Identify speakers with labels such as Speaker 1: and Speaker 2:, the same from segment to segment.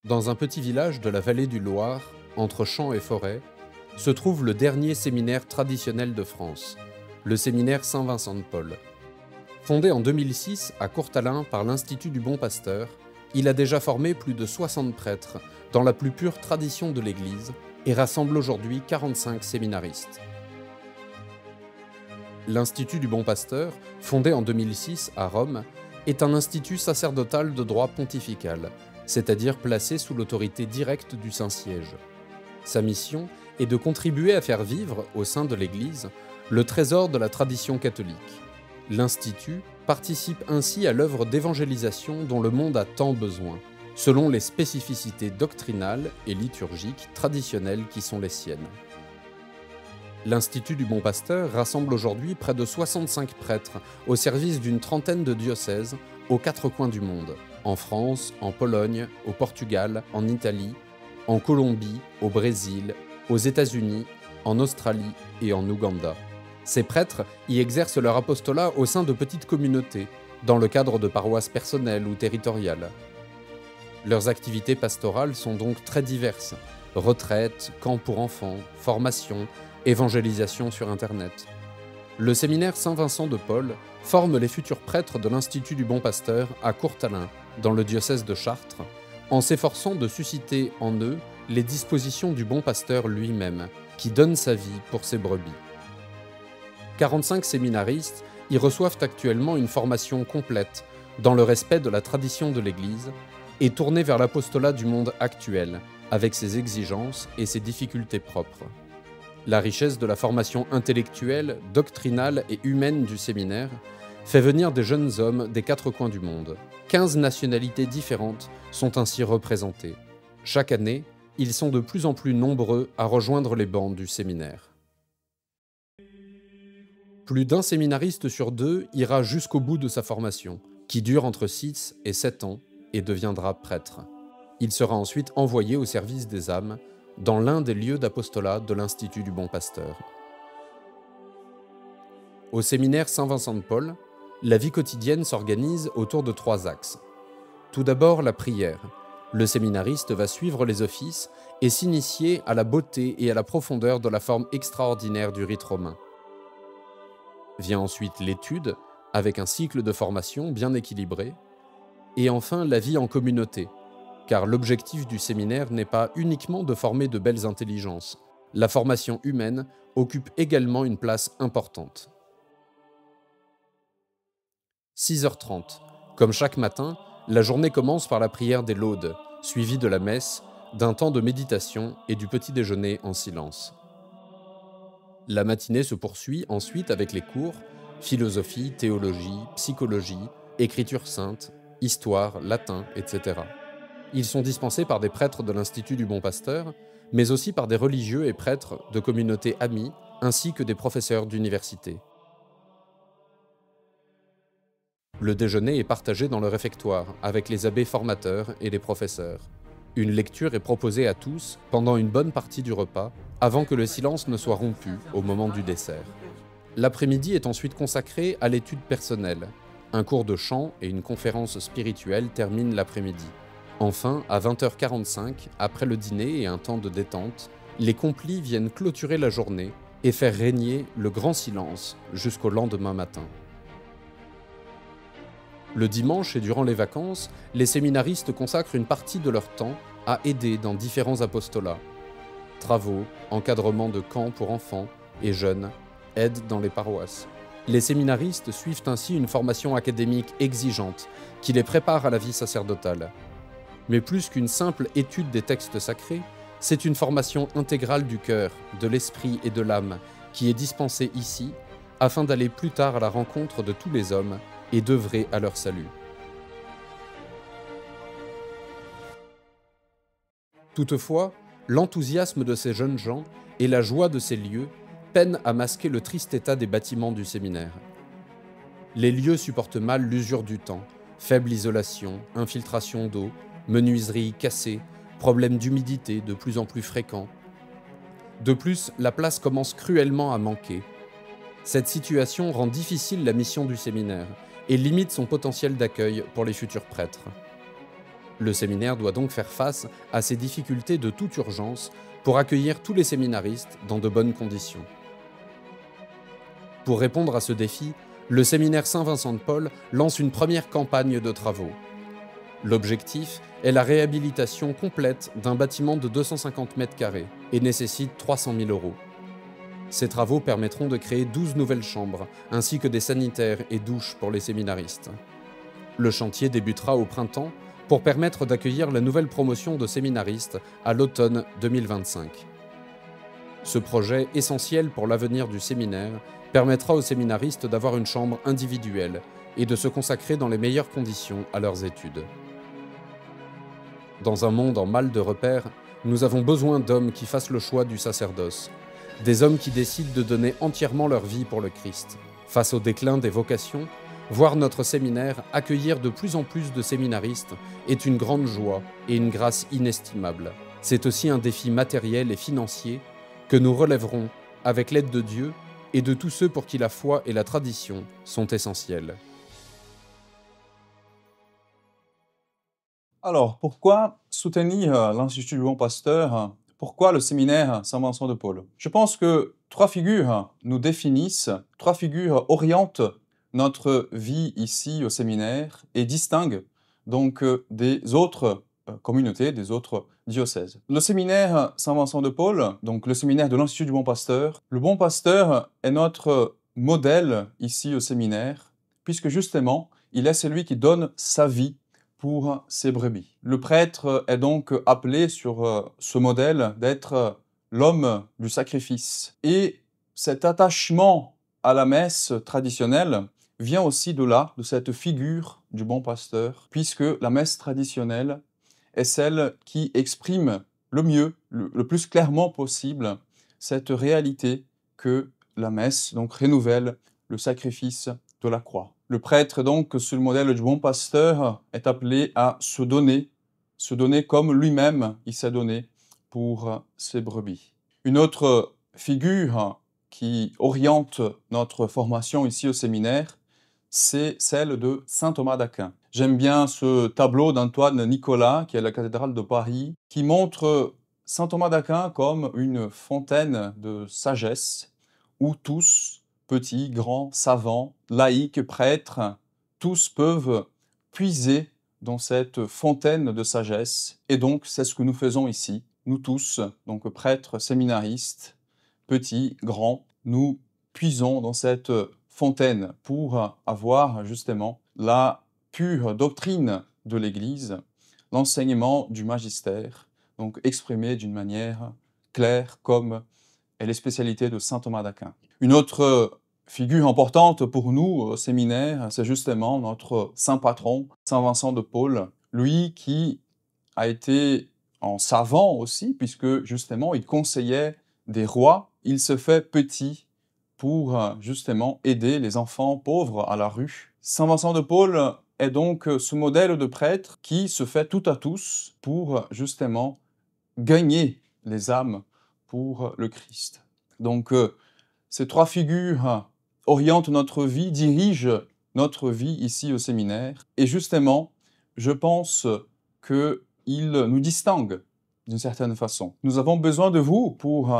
Speaker 1: Dans un petit village de la vallée du Loir, entre champs et forêts, se trouve le dernier séminaire traditionnel de France, le séminaire Saint-Vincent de Paul. Fondé en 2006 à Courtalin par l'Institut du Bon Pasteur, il a déjà formé plus de 60 prêtres dans la plus pure tradition de l'Église et rassemble aujourd'hui 45 séminaristes. L'Institut du Bon Pasteur, fondé en 2006 à Rome, est un institut sacerdotal de droit pontifical, c'est-à-dire placé sous l'autorité directe du Saint-Siège. Sa mission est de contribuer à faire vivre, au sein de l'Église, le trésor de la tradition catholique. L'Institut participe ainsi à l'œuvre d'évangélisation dont le monde a tant besoin, selon les spécificités doctrinales et liturgiques traditionnelles qui sont les siennes. L'Institut du Bon Pasteur rassemble aujourd'hui près de 65 prêtres au service d'une trentaine de diocèses aux quatre coins du monde, en France, en Pologne, au Portugal, en Italie, en Colombie, au Brésil, aux États-Unis, en Australie et en Ouganda. Ces prêtres y exercent leur apostolat au sein de petites communautés, dans le cadre de paroisses personnelles ou territoriales. Leurs activités pastorales sont donc très diverses: retraites, camps pour enfants, formation, évangélisation sur Internet. Le séminaire Saint-Vincent de Paul forme les futurs prêtres de l'Institut du Bon Pasteur à Courtalin, dans le diocèse de Chartres, en s'efforçant de susciter en eux les dispositions du Bon Pasteur lui-même, qui donne sa vie pour ses brebis. 45 séminaristes y reçoivent actuellement une formation complète, dans le respect de la tradition de l'Église, et tournée vers l'apostolat du monde actuel, avec ses exigences et ses difficultés propres. La richesse de la formation intellectuelle, doctrinale et humaine du séminaire fait venir des jeunes hommes des quatre coins du monde. 15 nationalités différentes sont ainsi représentées. Chaque année, ils sont de plus en plus nombreux à rejoindre les bancs du séminaire. Plus d'un séminariste sur deux ira jusqu'au bout de sa formation, qui dure entre 6 et 7 ans, et deviendra prêtre. Il sera ensuite envoyé au service des âmes, dans l'un des lieux d'apostolat de l'Institut du Bon Pasteur. Au séminaire Saint-Vincent de Paul, la vie quotidienne s'organise autour de 3 axes. Tout d'abord, la prière. Le séminariste va suivre les offices et s'initier à la beauté et à la profondeur de la forme extraordinaire du rite romain. Vient ensuite l'étude, avec un cycle de formation bien équilibré, et enfin la vie en communauté, car l'objectif du séminaire n'est pas uniquement de former de belles intelligences. La formation humaine occupe également une place importante. 6h30. Comme chaque matin, la journée commence par la prière des laudes, suivie de la messe, d'un temps de méditation et du petit déjeuner en silence. La matinée se poursuit ensuite avec les cours philosophie, théologie, psychologie, écriture sainte, histoire, latin, etc. Ils sont dispensés par des prêtres de l'Institut du Bon Pasteur, mais aussi par des religieux et prêtres de communautés amies, ainsi que des professeurs d'université. Le déjeuner est partagé dans le réfectoire, avec les abbés formateurs et les professeurs. Une lecture est proposée à tous pendant une bonne partie du repas, avant que le silence ne soit rompu au moment du dessert. L'après-midi est ensuite consacré à l'étude personnelle. Un cours de chant et une conférence spirituelle terminent l'après-midi. Enfin, à 20h45, après le dîner et un temps de détente, les complis viennent clôturer la journée et faire régner le grand silence jusqu'au lendemain matin. Le dimanche et durant les vacances, les séminaristes consacrent une partie de leur temps à aider dans différents apostolats. Travaux, encadrement de camps pour enfants et jeunes, aide dans les paroisses. Les séminaristes suivent ainsi une formation académique exigeante qui les prépare à la vie sacerdotale. Mais plus qu'une simple étude des textes sacrés, c'est une formation intégrale du cœur, de l'esprit et de l'âme qui est dispensée ici afin d'aller plus tard à la rencontre de tous les hommes et d'œuvrer à leur salut. Toutefois, l'enthousiasme de ces jeunes gens et la joie de ces lieux peinent à masquer le triste état des bâtiments du séminaire. Les lieux supportent mal l'usure du temps, faible isolation, infiltration d'eau, menuiseries cassées, problèmes d'humidité de plus en plus fréquents. De plus, la place commence cruellement à manquer. Cette situation rend difficile la mission du séminaire et limite son potentiel d'accueil pour les futurs prêtres. Le séminaire doit donc faire face à ces difficultés de toute urgence pour accueillir tous les séminaristes dans de bonnes conditions. Pour répondre à ce défi, le séminaire Saint-Vincent de Paul lance une première campagne de travaux. L'objectif est la réhabilitation complète d'un bâtiment de 250 mètres carrés et nécessite 300 000 €. Ces travaux permettront de créer 12 nouvelles chambres, ainsi que des sanitaires et douches pour les séminaristes. Le chantier débutera au printemps pour permettre d'accueillir la nouvelle promotion de séminaristes à l'automne 2025. Ce projet, essentiel pour l'avenir du séminaire, permettra aux séminaristes d'avoir une chambre individuelle et de se consacrer dans les meilleures conditions à leurs études. Dans un monde en mal de repères, nous avons besoin d'hommes qui fassent le choix du sacerdoce, des hommes qui décident de donner entièrement leur vie pour le Christ. Face au déclin des vocations, voir notre séminaire accueillir de plus en plus de séminaristes est une grande joie et une grâce inestimable. C'est aussi un défi matériel et financier que nous relèverons avec l'aide de Dieu et de tous ceux pour qui la foi et la tradition sont essentielles.
Speaker 2: Alors, pourquoi soutenir l'Institut du Bon Pasteur? Pourquoi le séminaire Saint-Vincent de Paul? Je pense que trois figures nous définissent, trois figures orientent notre vie ici au séminaire et distinguent donc des autres communautés, des autres diocèses. Le séminaire Saint-Vincent de Paul, donc le séminaire de l'Institut du Bon Pasteur, le Bon Pasteur est notre modèle ici au séminaire, puisque justement, il est celui qui donne sa vie pour ses brebis. Le prêtre est donc appelé sur ce modèle d'être l'homme du sacrifice. Et cet attachement à la messe traditionnelle vient aussi de là, de cette figure du bon pasteur, puisque la messe traditionnelle est celle qui exprime le mieux, le plus clairement possible, cette réalité que la messe donc renouvelle le sacrifice de la croix. Le prêtre, donc, sous le modèle du bon pasteur, est appelé à se donner comme lui-même il s'est donné pour ses brebis. Une autre figure qui oriente notre formation ici au séminaire, c'est celle de saint Thomas d'Aquin. J'aime bien ce tableau d'Antoine Nicolas, qui est à la cathédrale de Paris, qui montre saint Thomas d'Aquin comme une fontaine de sagesse, où tous, petits, grands, savants, laïcs, prêtres, tous peuvent puiser dans cette fontaine de sagesse. Et donc, c'est ce que nous faisons ici. Nous tous, donc prêtres, séminaristes, petits, grands, nous puisons dans cette fontaine pour avoir justement la pure doctrine de l'Église, l'enseignement du magistère, donc exprimé d'une manière claire comme est les spécialités de saint Thomas d'Aquin. Une autre figure importante pour nous au séminaire, c'est justement notre saint patron, saint Vincent de Paul, lui qui a été en savant aussi, puisque justement il conseillait des rois, il se fait petit pour justement aider les enfants pauvres à la rue. Saint Vincent de Paul est donc ce modèle de prêtre qui se fait tout à tous pour justement gagner les âmes pour le Christ. Donc ces trois figures orientent notre vie, dirigent notre vie ici au séminaire. Et justement, je pense qu'ils nous distinguent d'une certaine façon. Nous avons besoin de vous pour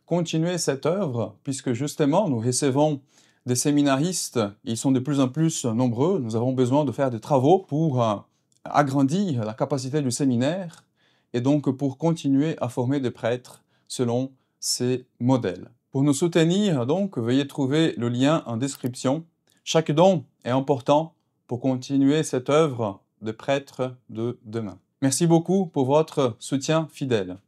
Speaker 2: continuer cette œuvre, puisque justement, nous recevons des séminaristes, ils sont de plus en plus nombreux. Nous avons besoin de faire des travaux pour agrandir la capacité du séminaire et donc pour continuer à former des prêtres selon ces modèles. Pour nous soutenir, donc, veuillez trouver le lien en description. Chaque don est important pour continuer cette œuvre de prêtre de demain. Merci beaucoup pour votre soutien fidèle.